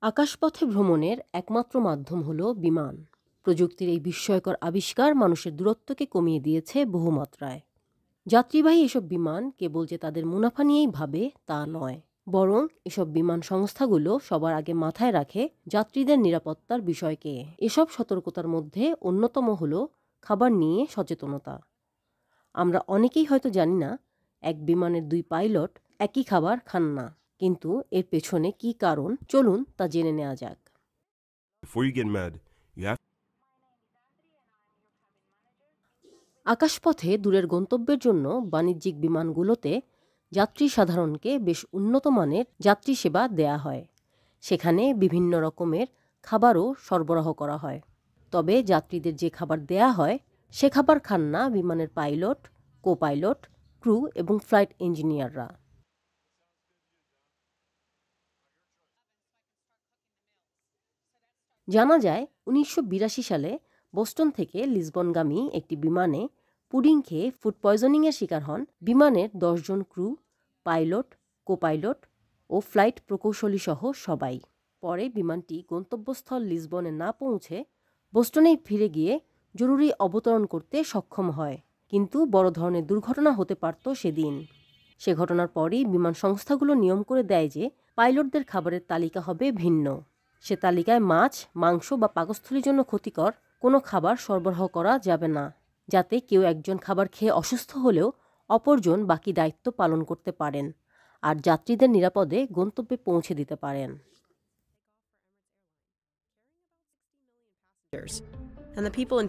আকাশপথে ভ্রমণের একমাত্র মাধ্যম হল বিমান। প্রযুক্তির এই বিস্ময়কর আবিষ্কার মানুষের দূরত্বকে কমিয়ে দিয়েছে বহুমাত্রায়। যাত্রীবাহী এসব বিমান কেবল যে তাদের মুনাফা নিয়েই ভাবে তা নয়, বরং এসব বিমান সংস্থাগুলো সবার আগে মাথায় রাখে যাত্রীদের নিরাপত্তার বিষয়কে। এসব সতর্কতার মধ্যে অন্যতম হল খাবার নিয়ে সচেতনতা। আমরা অনেকেই হয়তো জানি না এক বিমানের 2 পাইলট একই খাবার খান না, কিন্তু এর পেছনে কী কারণ চলুন তা জেনে নেওয়া যাক। Before you get mad, you have আকাশপথে দূরের গন্তব্যের জন্য বাণিজ্যিক বিমানগুলোতে যাত্রী সাধারণকে বেশ উন্নত মানের যাত্রী সেবা দেয়া হয়। সেখানে বিভিন্ন রকমের খাবারও সরবরাহ করা হয়। তবে যাত্রীদের যে খাবার দেয়া হয় সে খাবার খান না বিমানের পাইলট, কো পাইলট, ক্রু এবং ফ্লাইট ইঞ্জিনিয়াররা। জানা যায় ১৯৮২ সালে বোস্টন থেকে লিসবনগামী একটি বিমানে পুডিং খেয়ে ফুড পয়জনিংয়ের শিকার হন বিমানের ১০ জন ক্রু, পাইলট, কো পাইলট ও ফ্লাইট প্রকৌশলী সহ সবাই। পরে বিমানটি গন্তব্যস্থল লিসবনে না পৌঁছে বোস্টনেই ফিরে গিয়ে জরুরি অবতরণ করতে সক্ষম হয়। কিন্তু বড় ধরনের দুর্ঘটনা হতে পারত সেদিন। সে ঘটনার পরই বিমান সংস্থাগুলো নিয়ম করে দেয় যে পাইলটদের খাবারের তালিকা হবে ভিন্ন। সে তালিকায় মাছ, মাংস বা পাকস্থলীর জন্য ক্ষতিকর কোনো খাবার সরবরাহ করা যাবে না, যাতে কেউ একজন খাবার খেয়ে অসুস্থ হলেও অপরজন বাকি দায়িত্ব পালন করতে পারেন আর যাত্রীদের নিরাপদে গন্তব্যে পৌঁছে দিতে পারেন। And the people in